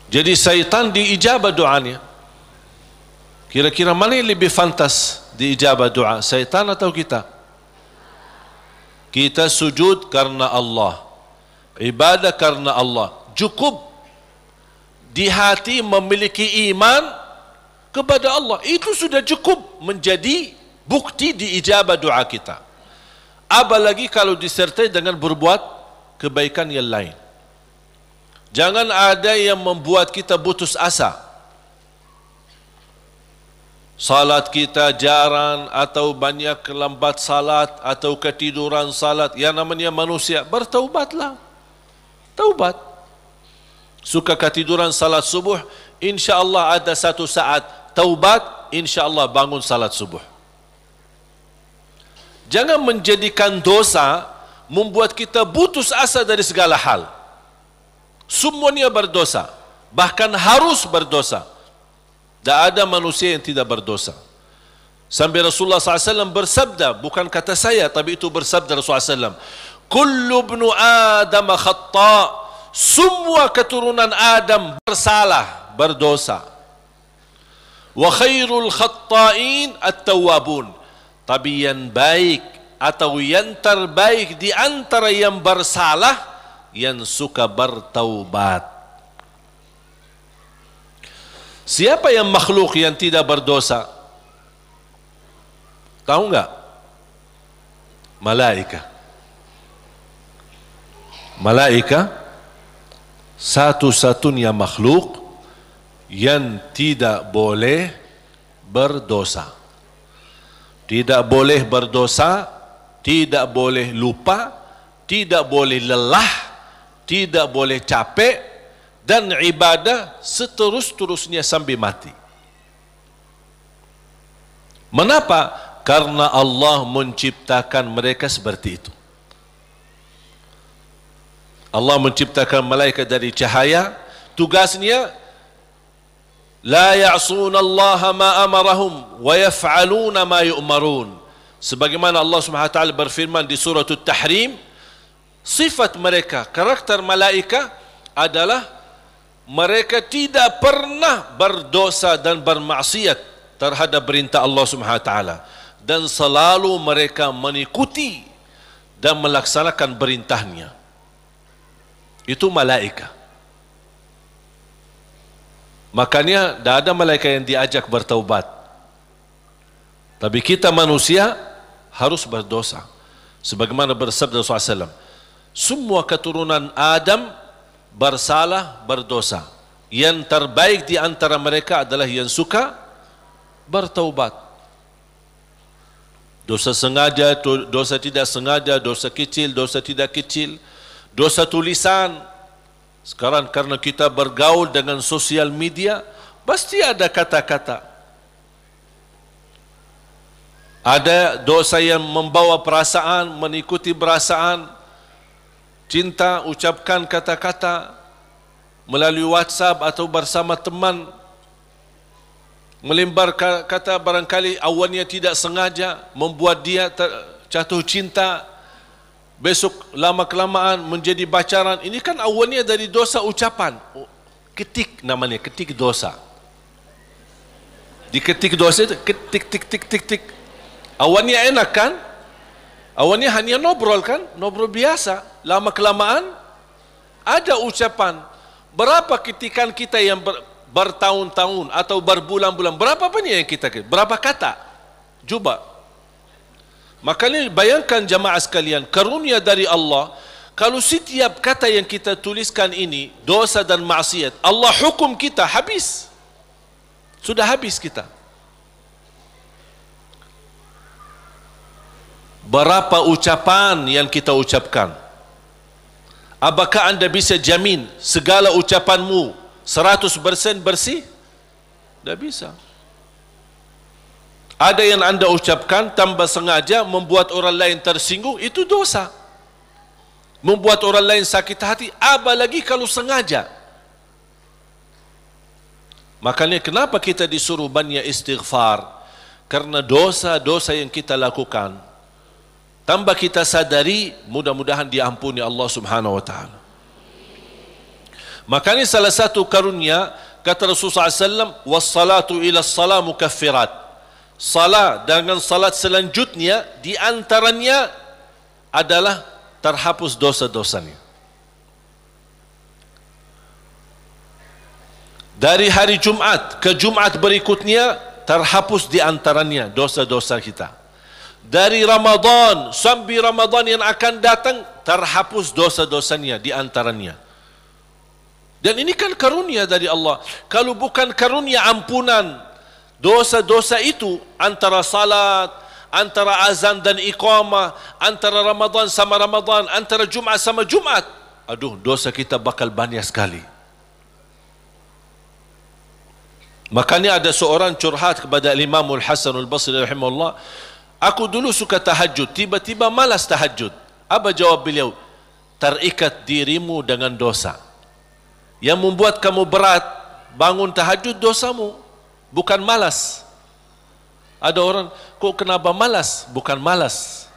Jadi syaitan diijabah doanya. Kira-kira mana yang lebih fantas diijabah doa, syaitan atau kita? Kita sujud karena Allah, ibadah karena Allah. Cukup di hati memiliki iman kepada Allah, itu sudah cukup menjadi bukti diijabah doa kita. Apalagi kalau disertai dengan berbuat kebaikan yang lain. Jangan ada yang membuat kita putus asa. Salat kita jarang atau banyak lambat salat atau ketiduran salat, yang namanya manusia, bertaubatlah. Taubat. Suka ketiduran salat subuh, insya-Allah ada satu saat taubat, insya-Allah bangun salat subuh. Jangan menjadikan dosa membuat kita putus asa dari segala hal. Semuanya berdosa, bahkan harus berdosa. Tak ada manusia yang tidak berdosa. Sampai Rasulullah SAW bersabda, bukan kata saya, tapi itu bersabda Rasulullah SAW, kullu ibnu Adam khata', semua keturunan Adam bersalah, berdosa. Wa khairul khatta'in at-tawwabun, tapi yang baik atau yang terbaik di antara yang bersalah, yang suka bertaubat. Siapa yang makhluk yang tidak berdosa? Tahu enggak? Malaika. Malaika satu-satunya makhluk yang tidak boleh berdosa. Tidak boleh berdosa, tidak boleh lupa, tidak boleh lelah, tidak boleh capek, dan ibadah seterus-terusnya sampai mati. Mengapa? Karena Allah menciptakan mereka seperti itu. Allah menciptakan malaikat dari cahaya, tugasnya la ya'suna Allah ma amarahum wa yaf'aluna ma yu'marun. Sebagaimana Allah Subhanahu wa taala berfirman di surah At-Tahrim, sifat mereka, karakter malaikat adalah mereka tidak pernah berdosa dan bermaksiat terhadap perintah Allah Subhanahu wa taala, dan selalu mereka mengikuti dan melaksanakan perintahnya. Itu malaikat. Makanya tidak ada malaikat yang diajak bertaubat. Tapi kita manusia harus berdosa. Sebagaimana bersabda Rasulullah SAW, semua keturunan Adam bersalah, berdosa. Yang terbaik di antara mereka adalah yang suka bertaubat. Dosa sengaja, dosa tidak sengaja, dosa kecil, dosa tidak kecil, dosa tulisan. Sekarang karena kita bergaul dengan sosial media, pasti ada kata-kata. Ada dosa yang membawa perasaan, mengikuti perasaan, cinta, ucapkan kata-kata melalui WhatsApp atau bersama teman, melembar kata barangkali awalnya tidak sengaja, membuat dia jatuh cinta, besok lama-kelamaan menjadi pacaran. Ini kan awalnya dari dosa ucapan. Ketik namanya, ketik dosa. Diketik dosa itu, ketik, tik, tik, tik, tik. Awalnya enak kan? Awalnya hanya ngobrol kan? Ngobrol biasa. Lama-kelamaan ada ucapan. Berapa ketikan kita yang bertahun-tahun atau berbulan-bulan, berapa banyak yang kita, berapa kata? Coba. Makanya bayangkan jamaah sekalian, karunia dari Allah, kalau setiap kata yang kita tuliskan ini dosa dan maksiat, Allah hukum kita habis. Sudah habis kita. Berapa ucapan yang kita ucapkan? Apakah anda bisa jamin segala ucapanmu 100% bersih? Tidak bisa. Ada yang anda ucapkan tanpa sengaja membuat orang lain tersinggung, itu dosa. Membuat orang lain sakit hati, apalagi kalau sengaja. Makanya kenapa kita disuruh banyak istighfar? Karena dosa-dosa yang kita lakukan, tanpa kita sadari, mudah-mudahan diampuni Allah Subhanahu wa taala. Makanya salah satu karunia kata Rasulullah SAW, wassalatu ila salat mukaffirat. Salat dengan salat selanjutnya di antaranya adalah terhapus dosa-dosanya. Dari hari Jumat ke Jumat berikutnya terhapus di antaranya dosa-dosa kita. Dari Ramadan sampai Ramadan yang akan datang terhapus dosa-dosanya di antaranya. Dan ini kan karunia dari Allah. Kalau bukan karunia ampunan dosa-dosa itu, antara salat, antara azan dan iqamah, antara Ramadan sama Ramadan, antara Jumat sama Jumat, aduh, dosa kita bakal banyak sekali. Makanya ada seorang curhat kepada Imam Al-Hasan Al-Basri rahimahullah, aku dulu suka tahajud, tiba-tiba malas tahajud. Apa jawab beliau? Terikat dirimu dengan dosa. Yang membuat kamu berat bangun tahajud dosamu, bukan malas. Ada orang, kok kenapa malas? Bukan malas,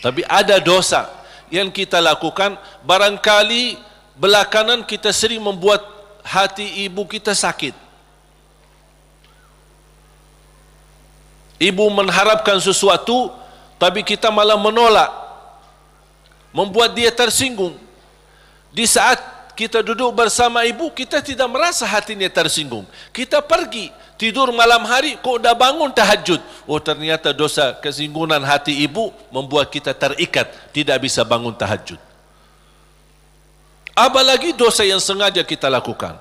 tapi ada dosa yang kita lakukan. Barangkali belakangan kita sering membuat hati ibu kita sakit. Ibu mengharapkan sesuatu, tapi kita malah menolak, membuat dia tersinggung. Di saat kita duduk bersama ibu, kita tidak merasa hatinya tersinggung. Kita pergi tidur malam hari, kok dah bangun tahajud. Oh, ternyata dosa kesinggungan hati ibu membuat kita terikat, tidak bisa bangun tahajud. Apalagi dosa yang sengaja kita lakukan.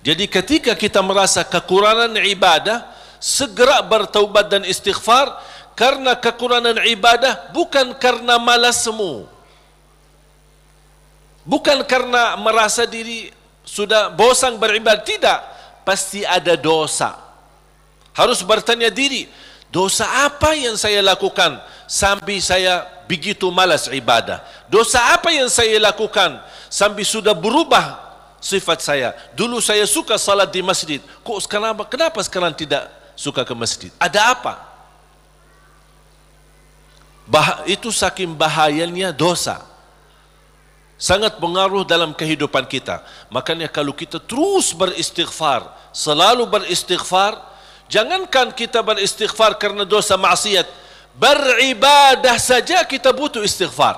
Jadi ketika kita merasa kekurangan ibadah, segera bertaubat dan istighfar. Karena kekurangan ibadah bukan karena malasmu, bukan karena merasa diri sudah bosan beribadah, tidak. Pasti ada dosa. Harus bertanya diri, dosa apa yang saya lakukan sampai saya begitu malas ibadah? Dosa apa yang saya lakukan sampai sudah berubah sifat saya? Dulu saya suka salat di masjid, kok kenapa sekarang tidak suka ke masjid? Ada apa? Itu saking bahayanya dosa, sangat pengaruh dalam kehidupan kita. Makanya kalau kita terus beristighfar, selalu beristighfar, jangankan kita beristighfar karena dosa maksiat, beribadah saja kita butuh istighfar.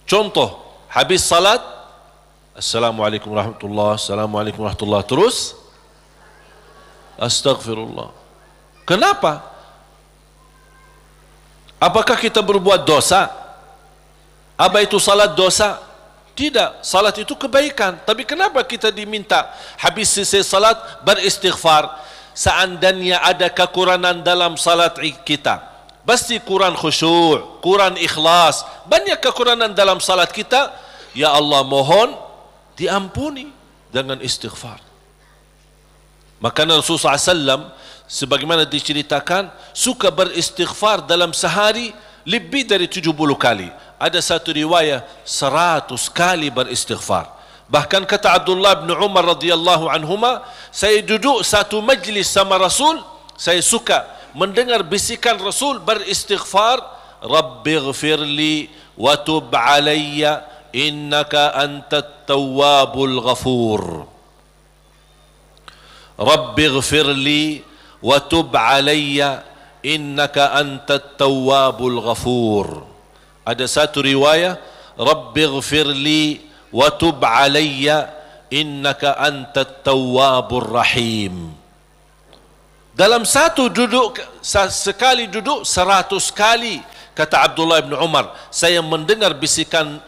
Contoh, habis salat, Assalamualaikum warahmatullahi, Assalamualaikum warahmatullahi, terus Astaghfirullah. Kenapa? Apakah kita berbuat dosa? Apa itu salat dosa? Tidak, salat itu kebaikan. Tapi kenapa kita diminta habis selesai salat beristighfar? Seandainya ada kekurangan dalam salat kita, pasti kurang khusyuk, kurang ikhlas, banyak kekurangan dalam salat kita. Ya Allah, mohon diampuni dengan istighfar. Maka Rasulullah SAW sebagaimana diceritakan suka beristighfar dalam sehari lebih dari 70 kali. Ada satu riwayat 100 kali beristighfar. Bahkan kata Abdullah bin Umar radhiyallahu anhuma, saya duduk satu majlis sama Rasul, saya suka mendengar bisikan Rasul beristighfar, Rabbighfirli wa tub alayya innaka antat tawwabul ghafur. Rabbighfirli wa tub alayya innaka antat tawwabul ghafur. Ada satu riwayat, Rabbighfirli wa tub alayya innaka antat tawwabur rahim. Dalam satu duduk, sekali duduk 100 kali, kata Abdullah bin Umar, saya mendengar bisikan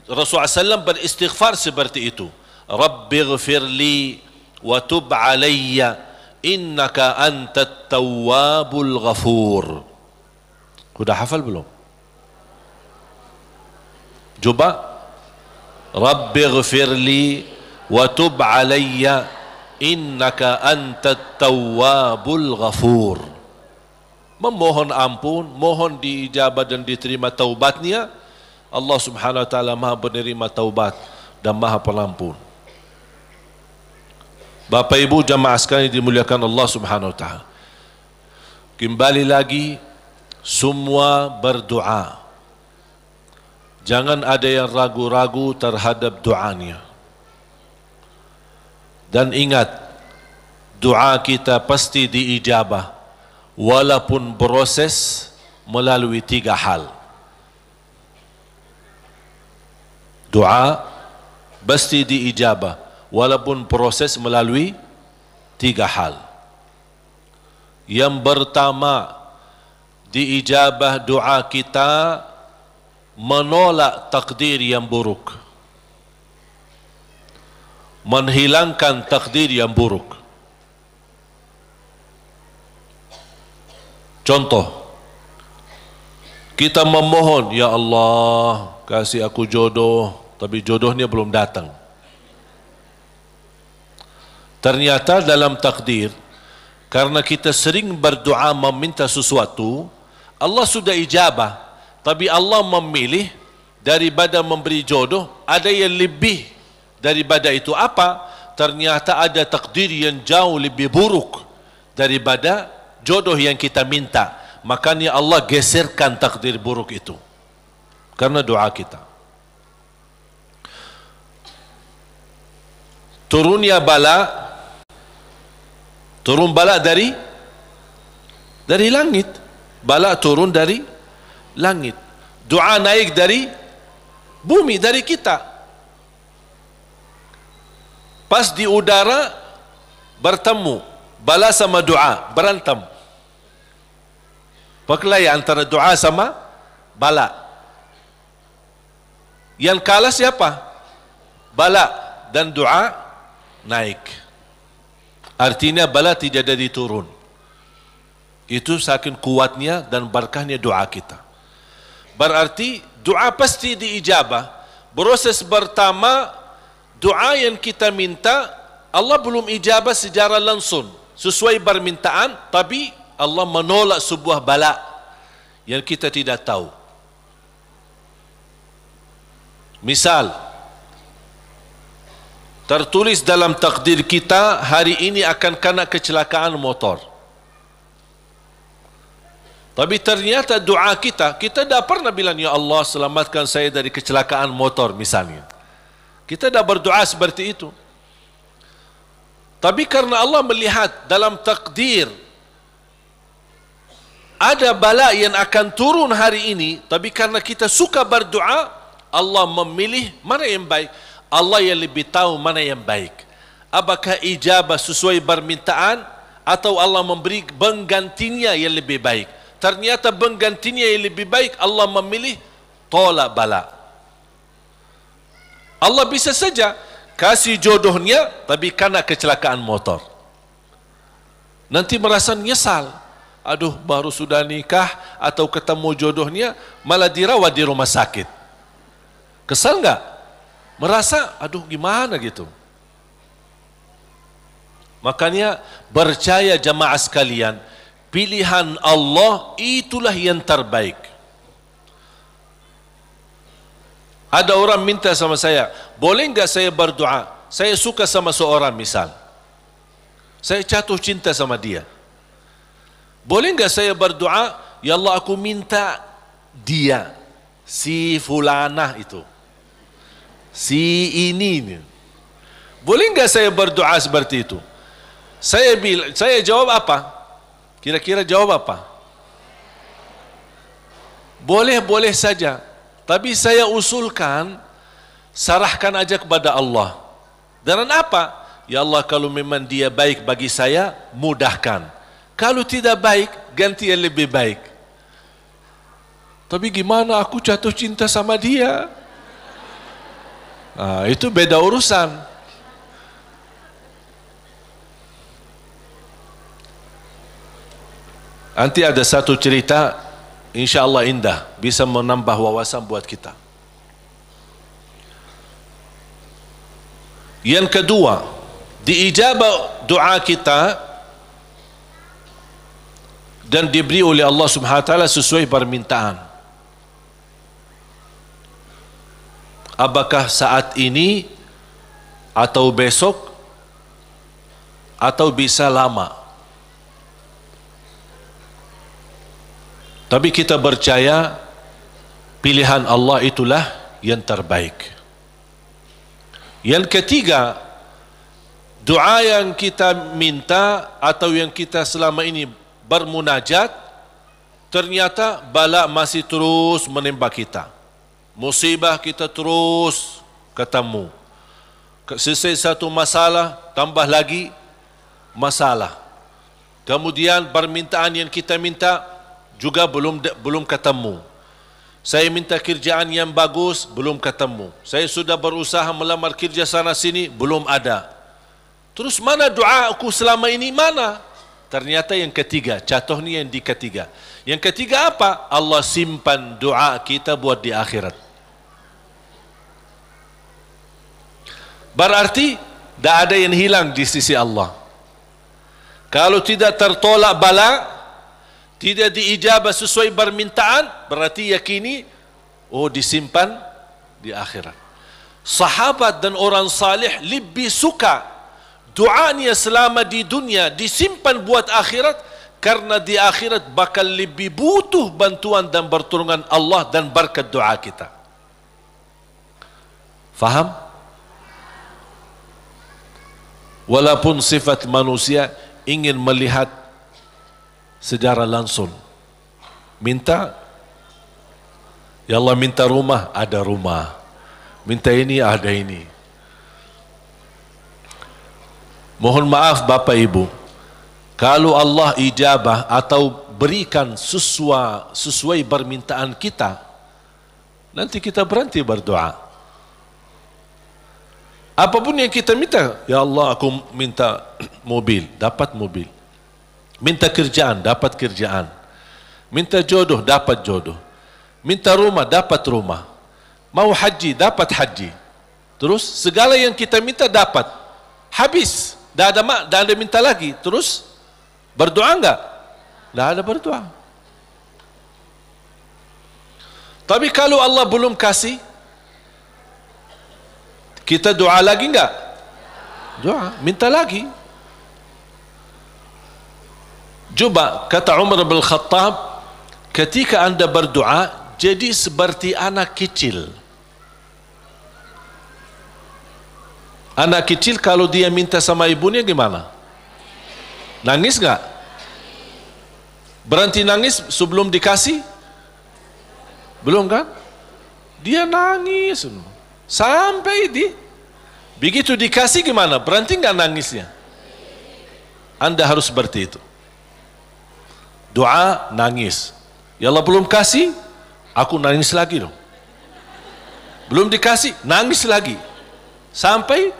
Rasulullah SAW beristighfar seperti itu. Rabbighfirli wa tub alayya innaka antat tawwabul ghafur. Sudah hafal belum? Coba. Rabbighfirli wa tub alayya innaka antat tawwabul ghafur. Memohon ampun, mohon diijabah dan diterima taubatnya. Allah Subhanahu wa taala Maha penerima taubat dan Maha Pengampun. Bapak Ibu jamaah sekalian dimuliakan Allah Subhanahu wa taala. Kembali lagi semua berdoa. Jangan ada yang ragu-ragu terhadap doanya. Dan ingat, doa kita pasti diijabah, walaupun proses melalui 3 hal. Doa pasti diijabah, walaupun proses melalui 3 hal. Yang pertama, diijabah doa kita menolak takdir yang buruk, menghilangkan takdir yang buruk. Contoh, kita memohon, ya Allah kasih aku jodoh, tapi jodohnya belum datang. Ternyata dalam takdir, karena kita sering berdoa meminta sesuatu, Allah sudah ijabah, tapi Allah memilih daripada memberi jodoh, ada yang lebih daripada itu. Apa? Ternyata ada takdir yang jauh lebih buruk daripada jodoh yang kita minta. Makanya Allah geserkan takdir buruk itu karena doa kita. Turunnya bala, turun bala dari langit. Bala turun dari langit. Doa naik dari bumi, dari kita. Pas di udara bertemu, bala sama doa berantem. Perkelahian antara doa sama bala. Yang kalah siapa? Bala, dan doa naik. Artinya bala tidak jadi turun. Itu saking kuatnya dan berkahnya doa kita. Berarti doa pasti diijabah. Proses pertama, doa yang kita minta Allah belum ijabah secara langsung sesuai permintaan, tapi Allah menolak sebuah bala yang kita tidak tahu. Misal, tertulis dalam takdir kita hari ini akan kena kecelakaan motor, tapi ternyata doa kita tidak pernah bilang, ya Allah selamatkan saya dari kecelakaan motor misalnya. Kita tidak berdoa seperti itu. Tapi karena Allah melihat dalam takdir ada bala yang akan turun hari ini, tapi karena kita suka berdoa, Allah memilih mana yang baik. Allah yang lebih tahu mana yang baik. Apakah ijabah sesuai permintaan atau Allah memberi penggantinya yang lebih baik. Ternyata penggantinya yang lebih baik, Allah memilih tolak bala. Allah bisa saja kasih jodohnya, tapi karena kecelakaan motor. Nanti merasa nyesal. Aduh, baru sudah nikah atau ketemu jodohnya, malah dirawat di rumah sakit. Kesal enggak? Merasa, aduh gimana gitu. Makanya percaya jamaah sekalian, pilihan Allah itulah yang terbaik. Ada orang minta sama saya, boleh enggak saya berdoa? Saya suka sama seorang misal. Saya jatuh cinta sama dia. Boleh enggak saya berdoa, ya Allah aku minta dia, si fulanah itu, si ini. Boleh enggak saya berdoa seperti itu? Saya jawab apa? Kira-kira jawab apa? Boleh saja. Tapi saya usulkan, serahkan aja kepada Allah. Dan apa? Ya Allah, kalau memang dia baik bagi saya, mudahkan. Kalau tidak baik, ganti yang lebih baik. Tapi gimana aku jatuh cinta sama dia? Itu beda urusan. Nanti ada satu cerita, insya Allah indah, bisa menambah wawasan buat kita. Yang kedua, diijabah doa kita dan diberi oleh Allah Subhanahu wa taala sesuai permintaan. Apakah saat ini atau besok atau bisa lama. Tapi kita percaya pilihan Allah itulah yang terbaik. Yang ketiga, doa yang kita minta atau yang kita selama ini bermunajat, ternyata bala masih terus menimpa kita. Musibah kita terus ketemu. Selesai satu masalah, tambah lagi masalah. Kemudian permintaan yang kita minta juga belum ketemu. Saya minta kerjaan yang bagus, belum ketemu. Saya sudah berusaha melamar kerja sana sini, belum ada. Terus mana doa aku selama ini, mana? Ternyata yang ketiga, contohnya yang di ketiga. Yang ketiga apa? Allah simpan doa kita buat di akhirat. Berarti tidak ada yang hilang di sisi Allah. Kalau tidak tertolak bala, tidak diijabah sesuai permintaan, berarti yakini, oh disimpan di akhirat. Sahabat dan orang salih lebih suka doanya selama di dunia disimpan buat akhirat, karena di akhirat bakal lebih butuh bantuan dan pertolongan Allah dan berkat doa kita. Faham? Walaupun sifat manusia ingin melihat secara langsung, minta, ya Allah minta rumah, ada rumah, minta ini, ada ini. Mohon maaf Bapak Ibu, kalau Allah ijabah atau berikan sesuai permintaan kita, nanti kita berhenti berdoa. Apapun yang kita minta, ya Allah aku minta mobil, dapat mobil. Minta kerjaan, dapat kerjaan. Minta jodoh, dapat jodoh. Minta rumah, dapat rumah. Mau haji, dapat haji. Terus segala yang kita minta dapat. Habis, dah ada minta lagi. Terus berdoa enggak? Dah ada berdoa. Tapi kalau Allah belum kasih, kita doa lagi enggak? Doa, minta lagi. Coba kata Umar bin Khattab, ketika anda berdoa jadi seperti anak kecil. Anak kecil kalau dia minta sama ibunya gimana? Nangis enggak? Berhenti nangis sebelum dikasih? Belum kan? Dia nangis sampai begitu dikasih gimana? Berhenti enggak nangisnya? Anda harus seperti itu. Doa, nangis. Ya Allah belum kasih, aku nangis lagi dong. Belum dikasih, nangis lagi. Sampai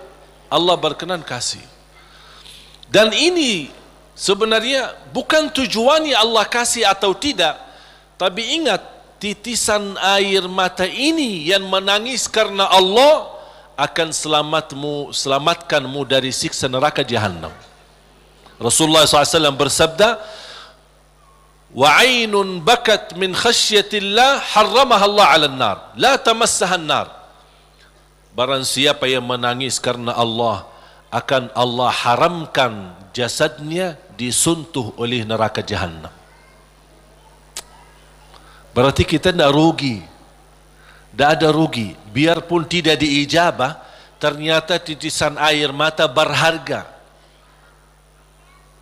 Allah berkenan kasih. Dan ini sebenarnya bukan tujuannya Allah kasih atau tidak. Tapi ingat, titisan air mata ini yang menangis karena Allah akan selamatkanmu dari siksa neraka Jahannam. Rasulullah SAW bersabda, وَعَيْنٌ بَكَتْ مِنْ خَشْيَةِ اللَّهِ حَرَّمَهَا اللَّهُ عَلَى النَّارِ لَا تَمَسَّهَا النَّارِ. Barang siapa yang menangis karena Allah, akan Allah haramkan jasadnya disentuh oleh neraka Jahannam. Berarti kita tidak rugi. Tidak ada rugi. Biarpun tidak diijabah, ternyata titisan air mata berharga,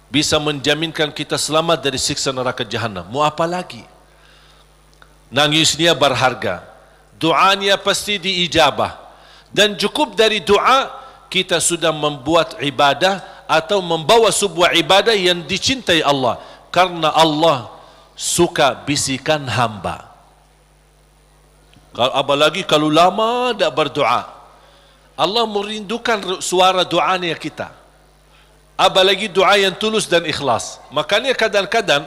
bisa menjaminkan kita selamat dari siksa neraka Jahannam. Mau apa lagi? Nangisnya berharga, doanya pasti diijabah, dan cukup dari doa kita sudah membuat ibadah atau membawa sebuah ibadah yang dicintai Allah, karena Allah suka bisikan hamba. Apalagi kalau lama tidak berdoa, Allah merindukan suara doanya kita. Apalagi doa yang tulus dan ikhlas. Makanya kadang-kadang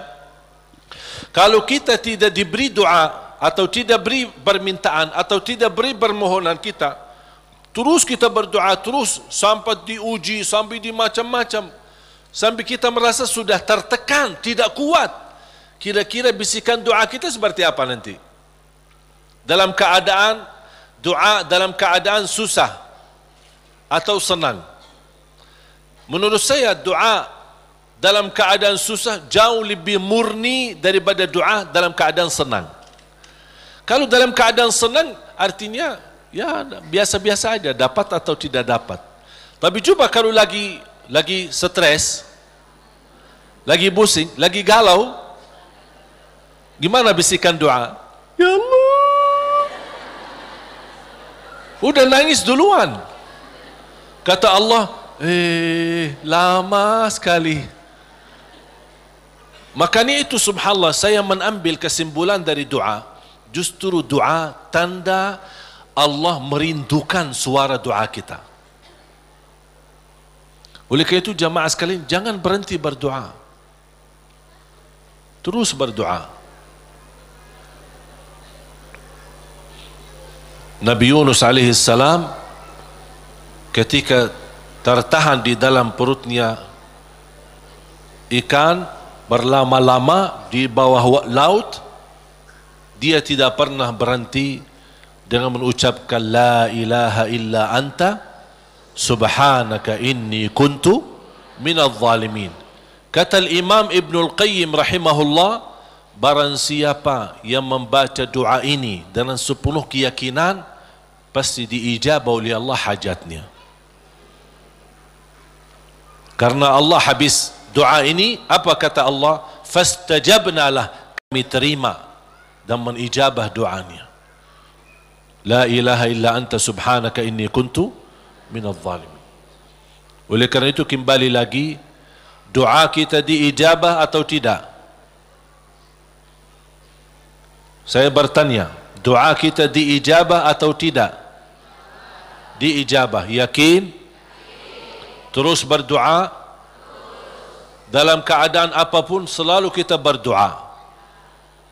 kalau kita tidak diberi doa atau tidak beri permintaan atau tidak beri permohonan kita, terus kita berdoa terus sampai diuji, sampai di macam-macam, sampai kita merasa sudah tertekan, tidak kuat. Kira-kira bisikan doa kita seperti apa nanti? Dalam keadaan doa, dalam keadaan susah atau senang? Menurut saya doa dalam keadaan susah jauh lebih murni daripada doa dalam keadaan senang. Kalau dalam keadaan senang, artinya ya biasa-biasa aja, dapat atau tidak dapat. Tapi coba kalau lagi stres, lagi pusing, lagi galau, gimana bisikan doa? Ya Allah, udah nangis duluan. Kata Allah, lama sekali. Makanya itu subhanallah, saya mengambil kesimpulan dari doa. Justru doa tanda Allah merindukan suara doa kita. Oleh karena itu jamaah sekalian, jangan berhenti berdoa. Terus berdoa. Nabi Yunus alaihi salam ketika tertahan di dalam perutnya ikan berlama-lama di bawah laut, dia tidak pernah berhenti dengan mengucapkan la ilaha illa anta subhanaka inni kuntu minadh zalimin. Kata Imam Ibnul Qayyim rahimahullah, barang siapa yang membaca doa ini dengan sepenuh keyakinan, pasti diijabah oleh Allah hajatnya. Karena Allah habis doa ini, apa kata Allah? Fastajabna lah, kami terima dan menijabah doanya. La ilaha illa anta subhanaka inni kuntu minadh zalimin. Oleh kerana itu kembali lagi, doa kita diijabah atau tidak? Saya bertanya, doa kita diijabah atau tidak? Diijabah. Yakin? Terus berdoa. Dalam keadaan apapun selalu kita berdoa.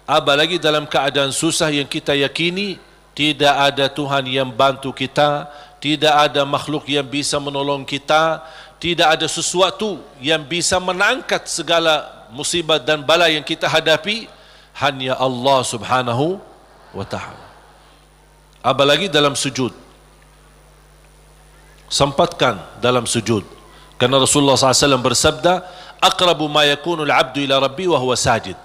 Apalagi dalam keadaan susah yang kita yakini tidak ada Tuhan yang bantu kita, tidak ada makhluk yang bisa menolong kita, tidak ada sesuatu yang bisa mengangkat segala musibah dan bala yang kita hadapi, hanya Allah subhanahu wa ta'ala. Apalagi dalam sujud, sempatkan dalam sujud, karena Rasulullah SAW bersabda, aqrabu ma yakunu al-abdu ila rabbi wa huwa sajid.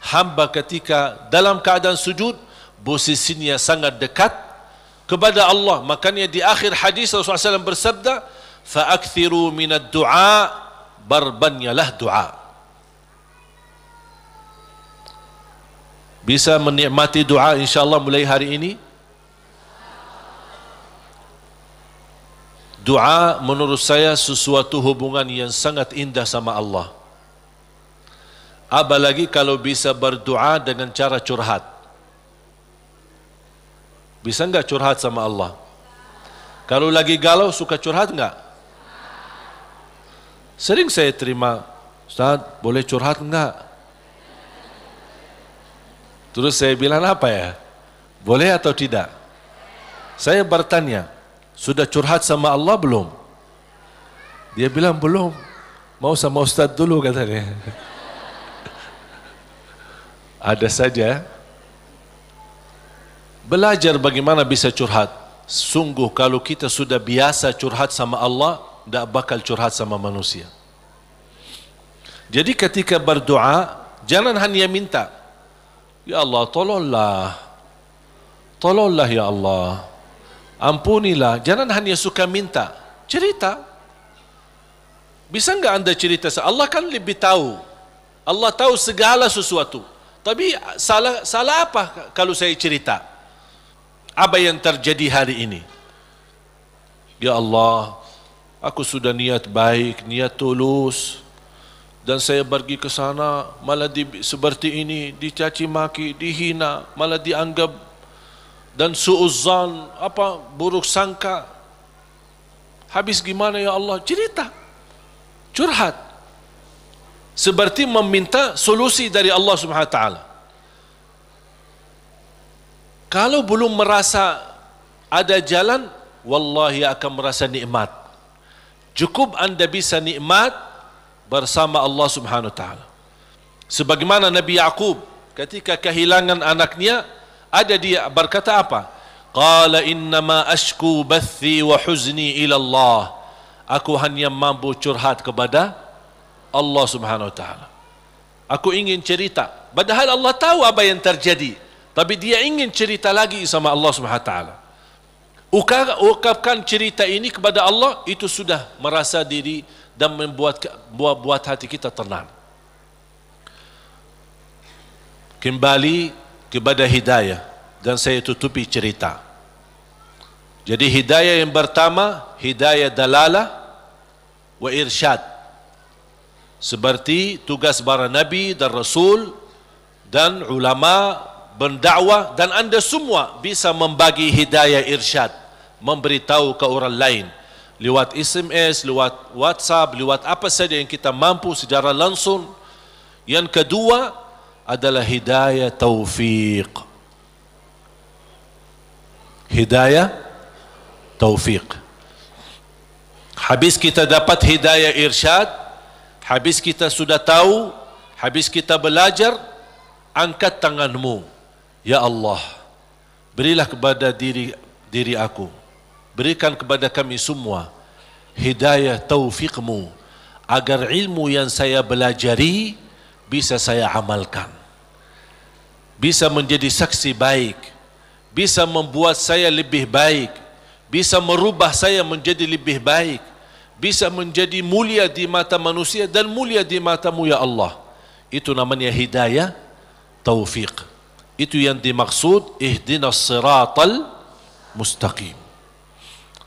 Hamba ketika dalam keadaan sujud, posisinya sangat dekat kepada Allah. Makanya di akhir hadis Rasulullah SAW bersabda, fa'akthiru minad du'a, barbanyalah doa. Bisa menikmati doa insyaAllah mulai hari ini. Doa menurut saya sesuatu hubungan yang sangat indah sama Allah. Apalagi kalau bisa berdoa dengan cara curhat. Bisa enggak curhat sama Allah? Kalau lagi galau suka curhat enggak? Sering saya terima, Ustaz boleh curhat enggak? Terus saya bilang apa ya? Boleh atau tidak? Saya bertanya, sudah curhat sama Allah belum? Dia bilang belum. Mau sama Ustaz dulu katanya. Ada saja. Belajar bagaimana bisa curhat. Sungguh kalau kita sudah biasa curhat sama Allah, tidak bakal curhat sama manusia. Jadi ketika berdoa, jangan hanya minta, ya Allah tolonglah, tolonglah ya Allah, ampunilah. Jangan hanya suka minta, cerita. Bisa enggak anda cerita? Allah kan lebih tahu. Allah tahu segala sesuatu. Tapi salah apa kalau saya cerita? Apa yang terjadi hari ini? Ya Allah, aku sudah niat baik, niat tulus, dan saya pergi ke sana malah seperti ini, dicaci maki, dihina, malah dianggap, dan suuzzan, buruk sangka. Habis gimana ya Allah? Cerita, curhat. Seperti meminta solusi dari Allah Subhanahu wa taala. Kalau belum merasa ada jalan, wallahi akan merasa nikmat. Cukup anda bisa nikmat bersama Allah Subhanahu wa taala. Sebagaimana Nabi Yaqub ketika kehilangan anaknya, ada dia berkata apa? Qala innama ashku bathi wa huzni ila Allah. Aku hanya mampu curhat kepada Allah Subhanahu wa taala. Aku ingin cerita, padahal Allah tahu apa yang terjadi. tapi dia ingin cerita lagi sama Allah Subhanahu wa taala. Ungkapkan cerita ini kepada Allah, itu sudah merasa diri dan membuat hati kita tenang. Kembali kepada hidayah, dan saya tutupi cerita. Jadi hidayah yang pertama, hidayah dalalah wa irsyad, seperti tugas para nabi dan rasul dan ulama berdakwah, dan anda semua bisa membagi hidayah irsyad, memberitahu ke orang lain lewat SMS, lewat WhatsApp, lewat apa saja yang kita mampu secara langsung. Yang kedua adalah hidayah taufiq. Hidayah taufiq. Habis kita dapat hidayah irsyad, habis kita sudah tahu, habis kita belajar, angkat tanganmu, ya Allah, berilah kepada diri aku, berikan kepada kami semua hidayah taufiqmu, agar ilmu yang saya belajari bisa saya amalkan, bisa menjadi saksi baik, bisa membuat saya lebih baik, bisa merubah saya menjadi lebih baik, bisa menjadi mulia di mata manusia dan mulia di matamu ya Allah. Itu namanya hidayah taufiq. Itu yang dimaksud ihdinas siratal mustaqim.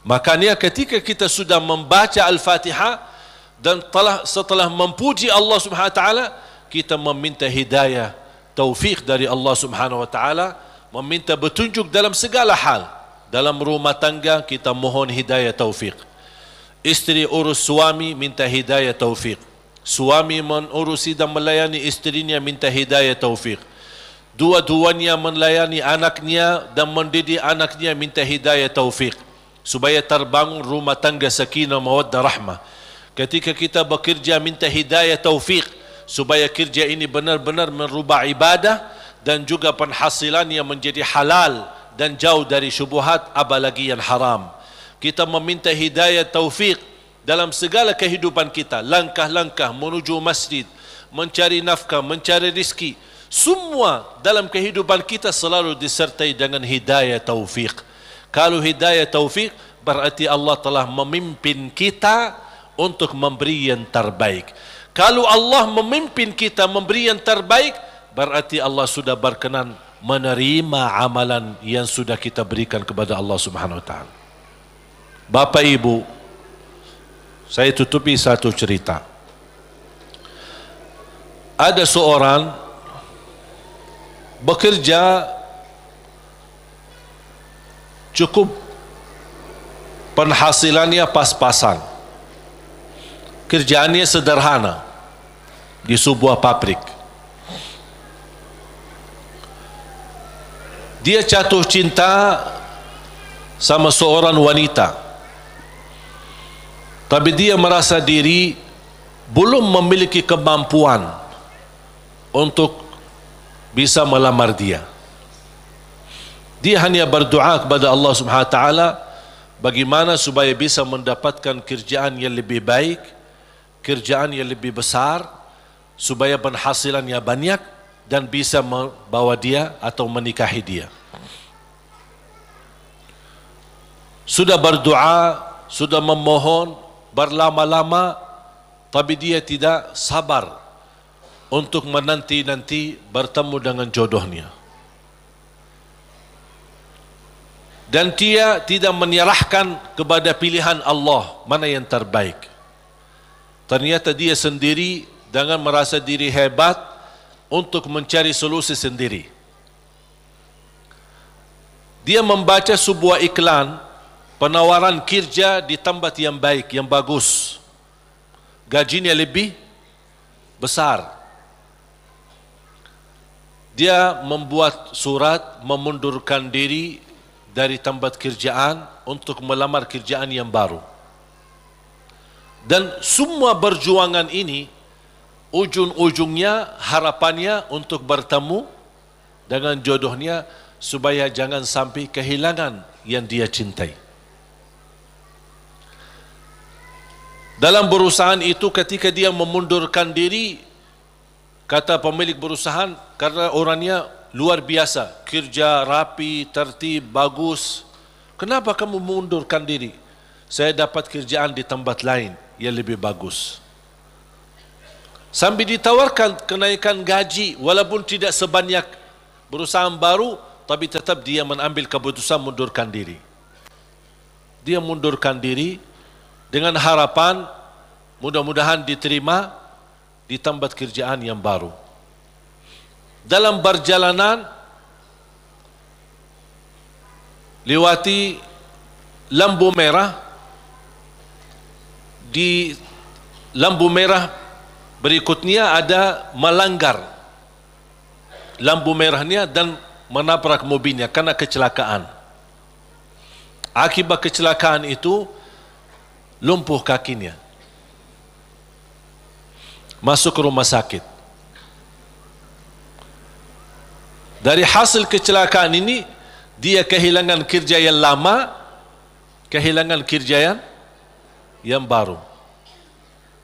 Makanya ketika kita sudah membaca Al-Fatihah dan setelah memuji Allah Subhanahu wa taala, kita meminta hidayah taufiq dari Allah Subhanahu wa taala, meminta petunjuk dalam segala hal. Dalam rumah tangga kita mohon hidayah taufiq. Isteri urus suami, minta hidayah taufiq. Suami menurusi dan melayani isterinya, minta hidayah taufiq. Dua-duanya melayani anaknya dan mendidik anaknya, minta hidayah taufiq, supaya terbangun rumah tangga sakinah mawaddah rahmah. Ketika kita bekerja, minta hidayah taufiq, supaya kerja ini benar-benar merubah ibadah dan juga penghasilannya menjadi halal dan jauh dari syubhat, apalagi yang haram. Kita meminta hidayah taufiq dalam segala kehidupan kita, langkah-langkah menuju masjid, mencari nafkah, mencari rizki, semua dalam kehidupan kita selalu disertai dengan hidayah taufiq. Kalau hidayah taufiq, berarti Allah telah memimpin kita untuk memberi yang terbaik. Kalau Allah memimpin kita memberi yang terbaik, berarti Allah sudah berkenan menerima amalan yang sudah kita berikan kepada Allah Subhanahu wa taala. Bapak Ibu, saya tutupi satu cerita. Ada seorang bekerja cukup, penghasilannya pas-pasan, kerjaannya sederhana di sebuah pabrik. Dia jatuh cinta sama seorang wanita, tapi dia merasa diri belum memiliki kemampuan untuk bisa melamar dia. Dia hanya berdoa kepada Allah Subhanahu wa taala bagaimana supaya bisa mendapatkan kerjaan yang lebih baik, kerjaan yang lebih besar, supaya penghasilannya banyak dan bisa membawa dia atau menikahi dia. Sudah berdoa, sudah memohon berlama-lama, tapi dia tidak sabar untuk menanti-nanti bertemu dengan jodohnya. Dan dia tidak menyerahkan kepada pilihan Allah mana yang terbaik. Ternyata dia sendiri dengan merasa diri hebat untuk mencari solusi sendiri. Dia membaca sebuah iklan penawaran kerja di tempat yang baik, yang bagus, gajinya lebih besar. Dia membuat surat memundurkan diri dari tempat kerjaan untuk melamar kerjaan yang baru. Dan semua perjuangan ini ujung-ujungnya harapannya untuk bertemu dengan jodohnya supaya jangan sampai kehilangan yang dia cintai. Dalam perusahaan itu ketika dia memundurkan diri, kata pemilik perusahaan, karena orangnya luar biasa, kerja rapi, tertib, bagus. Kenapa kamu mundurkan diri? Saya dapat kerjaan di tempat lain yang lebih bagus. Sambil ditawarkan kenaikan gaji, walaupun tidak sebanyak perusahaan baru, tapi tetap dia mengambil keputusan mundurkan diri. Dia mundurkan diri dengan harapan mudah-mudahan diterima di tempat kerjaan yang baru. Dalam perjalanan lewati lampu merah, di lampu merah berikutnya ada melanggar lampu merahnya dan menabrak mobilnya karena kecelakaan. Akibat kecelakaan itu lumpuh kakinya, masuk ke rumah sakit. Dari hasil kecelakaan ini, dia kehilangan kerja yang lama, kehilangan kerja yang baru.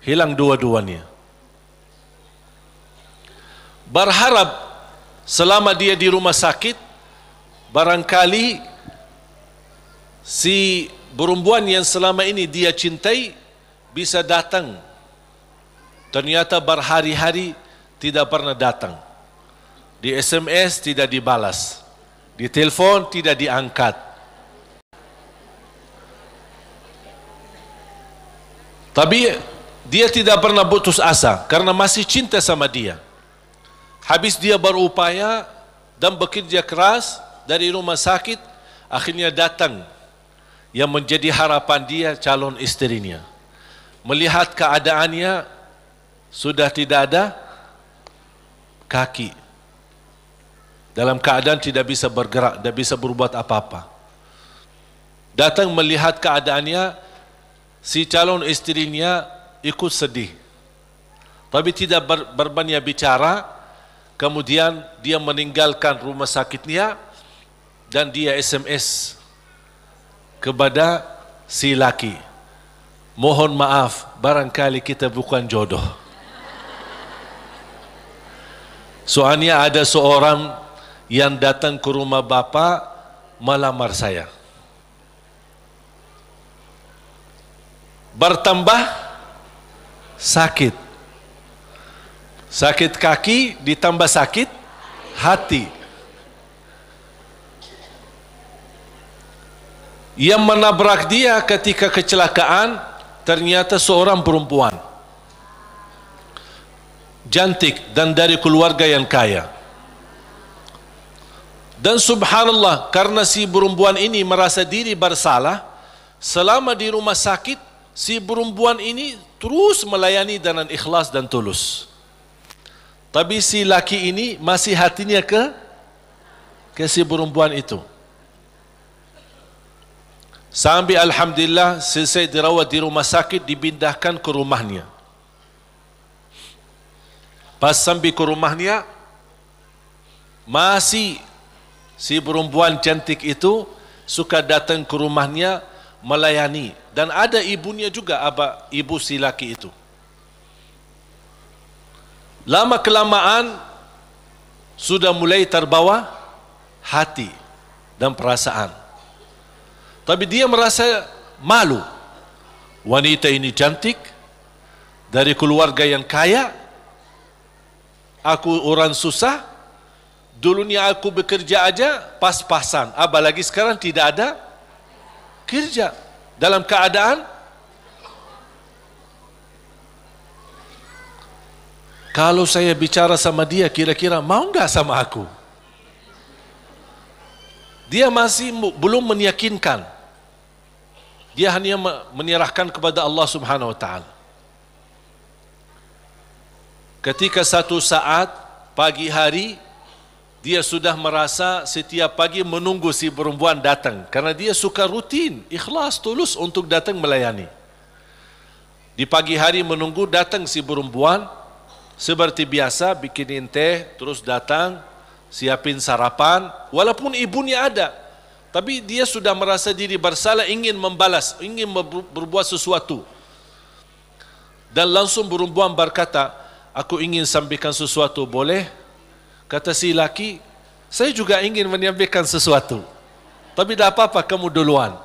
Hilang dua-duanya. Berharap selama dia di rumah sakit, barangkali si perempuan yang selama ini dia cintai bisa datang. Ternyata berhari-hari tidak pernah datang. Di SMS tidak dibalas, di telefon tidak diangkat. Tapi dia tidak pernah putus asa karena masih cinta sama dia. Habis dia berupaya dan bekerja keras dari rumah sakit, akhirnya datang yang menjadi harapan dia, calon istrinya. Melihat keadaannya sudah tidak ada kaki, dalam keadaan tidak bisa bergerak, tidak bisa berbuat apa-apa. Datang melihat keadaannya, si calon istrinya ikut sedih, tapi tidak berbanyak bicara. Kemudian dia meninggalkan rumah sakitnya dan dia SMS kepada si laki, mohon maaf, barangkali kita bukan jodoh. Soalnya ada seorang yang datang ke rumah bapa melamar saya. Bertambah sakit. Sakit kaki ditambah sakit hati. Yang menabrak dia ketika kecelakaan ternyata seorang perempuan cantik dan dari keluarga yang kaya. Dan subhanallah, karena si perempuan ini merasa diri bersalah, selama di rumah sakit, si perempuan ini terus melayani dengan ikhlas dan tulus. Tapi si laki ini masih hatinya ke si perempuan itu. Sampai alhamdulillah selesai dirawat di rumah sakit, dipindahkan ke rumahnya. Pas sampai ke rumahnya, masih si perempuan cantik itu suka datang ke rumahnya melayani, dan ada ibunya juga, ibu si laki itu. Lama kelamaan sudah mulai terbawa hati dan perasaan. Tapi dia merasa malu. Wanita ini cantik, dari keluarga yang kaya, aku orang susah. Dulunya aku bekerja aja pas-pasan, apalagi sekarang tidak ada kerja. Dalam keadaan kalau saya bicara sama dia, kira-kira mau enggak sama aku? Dia masih belum meyakinkan. Dia hanya menyerahkan kepada Allah Subhanahu wa taala. Ketika satu saat pagi hari, dia sudah merasa setiap pagi menunggu si perempuan datang, karena dia suka rutin, ikhlas, tulus untuk datang melayani. Di pagi hari menunggu datang si perempuan, seperti biasa bikinin teh, terus datang, siapin sarapan, walaupun ibunya ada. Tapi dia sudah merasa diri bersalah, ingin membalas, ingin berbuat sesuatu. Dan langsung perempuan berkata, aku ingin sampaikan sesuatu, boleh? Kata si laki, Saya juga ingin menyampaikan sesuatu. Tapi tak apa-apa, kamu duluan.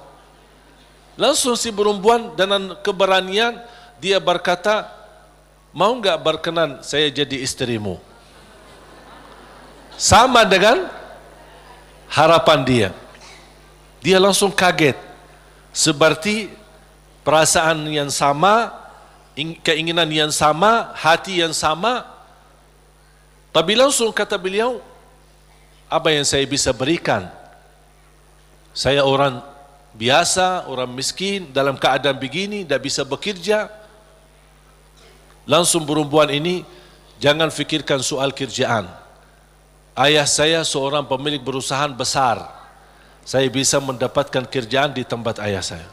Langsung si perempuan dengan keberanian, dia berkata, mau enggak berkenan saya jadi istrimu? Sama dengan harapan dia. Dia langsung kaget. Seperti perasaan yang sama, keinginan yang sama, hati yang sama. Tapi langsung kata beliau, apa yang saya bisa berikan? Saya orang biasa, orang miskin, dalam keadaan begini, tidak bisa bekerja. Langsung perempuan ini, jangan fikirkan soal kerjaan. Ayah saya seorang pemilik perusahaan besar. Saya bisa mendapatkan kerjaan di tempat ayah saya.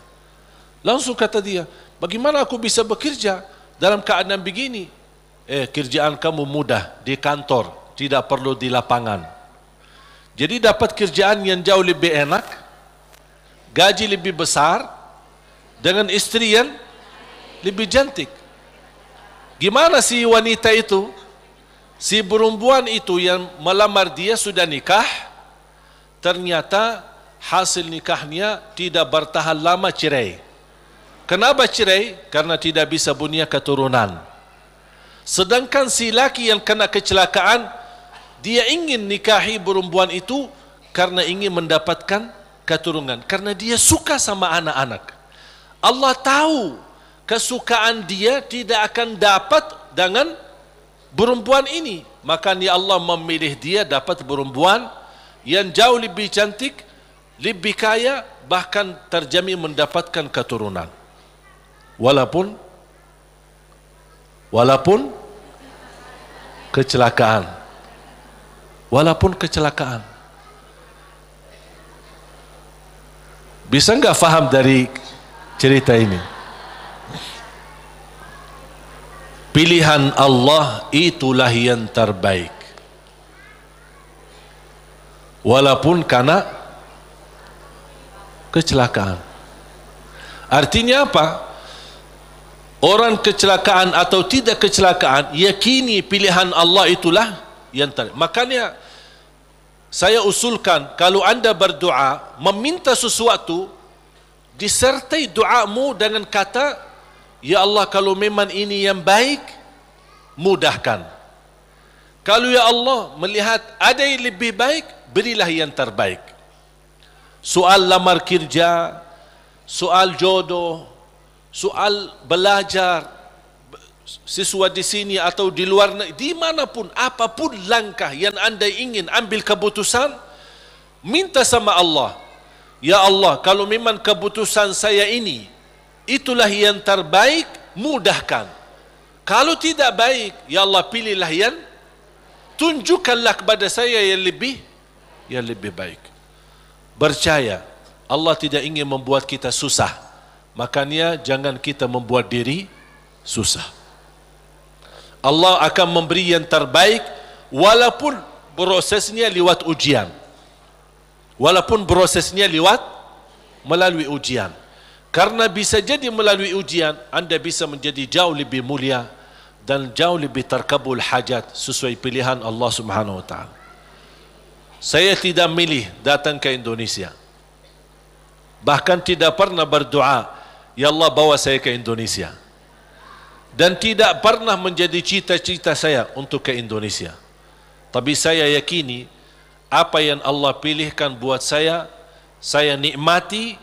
Langsung kata dia, bagaimana aku bisa bekerja dalam keadaan begini? Kerjaan kamu mudah di kantor, tidak perlu di lapangan. Jadi dapat kerjaan yang jauh lebih enak, gaji lebih besar, dengan istri yang lebih cantik. Gimana si wanita itu? Si perempuan itu yang melamar dia sudah nikah, ternyata hasil nikahnya tidak bertahan lama, cerai. Kenapa cerai? Karena tidak bisa punya keturunan. Sedangkan si laki yang kena kecelakaan, dia ingin nikahi perempuan itu karena ingin mendapatkan keturunan, karena dia suka sama anak-anak. Allah tahu kesukaan dia tidak akan dapat dengan perempuan ini, makanya Allah memilih dia dapat perempuan yang jauh lebih cantik, lebih kaya, bahkan terjamin mendapatkan keturunan. Walaupun kecelakaan. Walaupun kecelakaan. Bisa enggak faham dari cerita ini? Pilihan Allah itulah yang terbaik. Walaupun karena kecelakaan. Artinya apa? Orang kecelakaan atau tidak kecelakaan, yakini pilihan Allah itulah yang terbaik. Makanya saya usulkan, kalau anda berdoa meminta sesuatu, disertai doamu dengan kata, ya Allah, kalau memang ini yang baik, mudahkan. Kalau ya Allah melihat ada yang lebih baik, berilah yang terbaik. Soal lamar kerja, soal jodoh, soal belajar, siswa di sini atau di luar negeri, dimanapun, apapun langkah yang anda ingin ambil keputusan, minta sama Allah, ya Allah, kalau memang keputusan saya ini itulah yang terbaik, mudahkan. Kalau tidak baik, ya Allah, pilihlah yang, tunjukkanlah kepada saya yang lebih baik. Percaya, Allah tidak ingin membuat kita susah, makanya jangan kita membuat diri susah. Allah akan memberi yang terbaik walaupun prosesnya lewat ujian. Walaupun prosesnya melalui ujian. Karena bisa jadi melalui ujian anda bisa menjadi jauh lebih mulia dan jauh lebih terkabul hajat sesuai pilihan Allah Subhanahu wa taala. Saya tidak milih datang ke Indonesia. Bahkan tidak pernah berdoa, ya Allah bawa saya ke Indonesia. Dan tidak pernah menjadi cita-cita saya untuk ke Indonesia. Tapi saya yakini apa yang Allah pilihkan buat saya nikmati,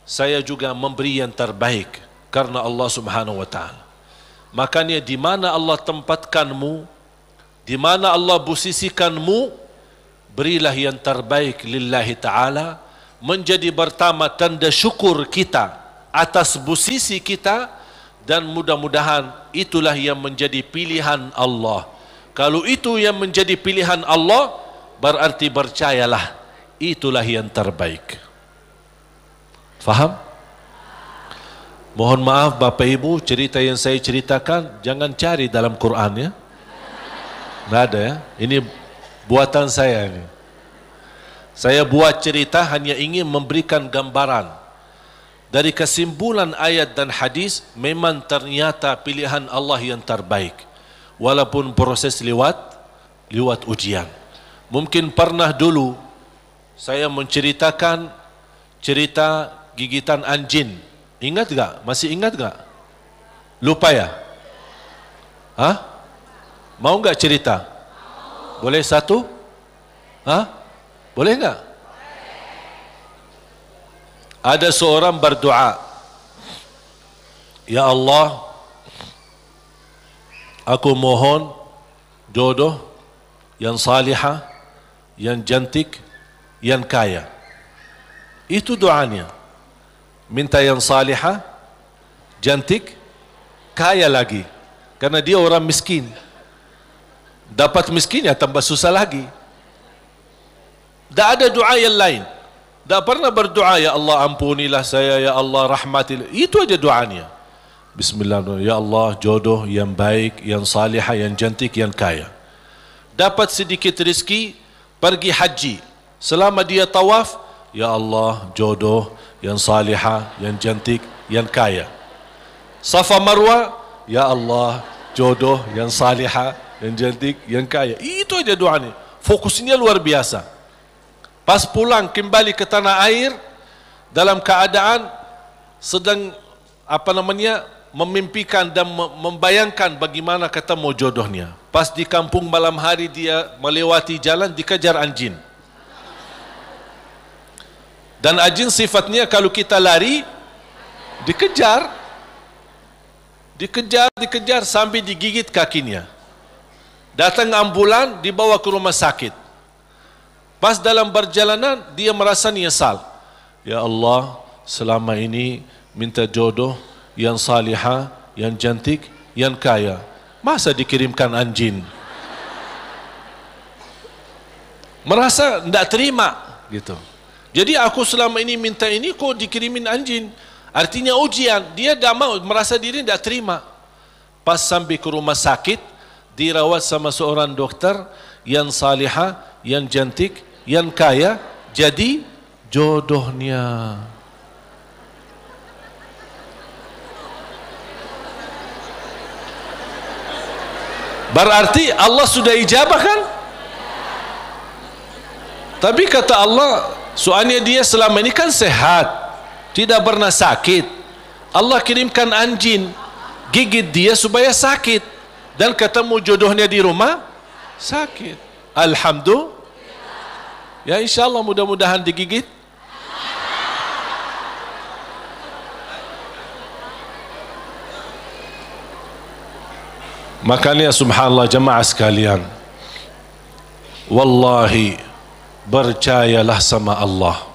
saya juga memberi yang terbaik karena Allah Subhanahu wa taala. Makanya di mana Allah tempatkanmu, di mana Allah posisikanmu, berilah yang terbaik lillahi ta'ala, menjadi pertama tanda syukur kita atas posisi kita, dan mudah-mudahan itulah yang menjadi pilihan Allah. Kalau itu yang menjadi pilihan Allah, berarti percayalah itulah yang terbaik. Faham? Mohon maaf Bapak Ibu, cerita yang saya ceritakan jangan cari dalam Quran ya. Tidak ada ya. Ini buatan saya ini. Saya buat cerita hanya ingin memberikan gambaran. Dari kesimpulan ayat dan hadis, memang ternyata pilihan Allah yang terbaik. Walaupun proses lewat ujian. Mungkin pernah dulu saya menceritakan cerita gigitan anjing. Ingat tak? Masih ingat tak? Lupa ya? Hah? Mau enggak cerita? Boleh satu? Hah? Boleh enggak? Ada seorang berdoa, ya Allah, aku mohon jodoh yang salihah, yang cantik, yang kaya. Itu doanya. Minta yang salihah, cantik, kaya lagi. Karena dia orang miskin. Dapat miskin ya tambah susah lagi. Tak ada doa yang lain. Tak pernah berdoa, ya Allah ampunilah saya, ya Allah rahmatilah. Itu aja doanya. Bismillahirrahmanirrahim. Ya Allah jodoh yang baik, yang salihah, yang cantik, yang kaya. Dapat sedikit rezeki, pergi haji. Selama dia tawaf, ya Allah jodoh yang salihah, yang cantik, yang kaya. Safa Marwa, ya Allah jodoh yang salihah, yang cantik, yang kaya. Itu aja doanya. Fokusnya luar biasa. Pas pulang kembali ke tanah air, dalam keadaan sedang memimpikan dan membayangkan bagaimana ketemu jodohnya. Pas di kampung malam hari dia melewati jalan, dikejar anjing. Dan anjing sifatnya kalau kita lari, dikejar sampai digigit kakinya. Datang ambulan, dibawa ke rumah sakit. Pas dalam perjalanan dia merasa nyesal. Ya Allah, selama ini minta jodoh yang salihah, yang cantik, yang kaya. Masa dikirimkan anjing? Merasa tidak terima gitu. Jadi aku selama ini minta ini kok dikirimin anjing. Artinya ujian. Dia tidak mau, merasa diri tidak terima. Pas sampai ke rumah sakit, dirawat sama seorang dokter yang salihah, yang cantik, yang kaya, jadi jodohnya. Berarti Allah sudah ijabah kan? Tapi kata Allah, soalnya dia selama ini kan sehat, tidak pernah sakit. Allah kirimkan anjing gigit dia supaya sakit, dan ketemu jodohnya di rumah sakit. Alhamdulillah. Ya insyaAllah mudah-mudahan digigit. Makanya subhanallah jemaah sekalian, wallahi percayalah sama Allah.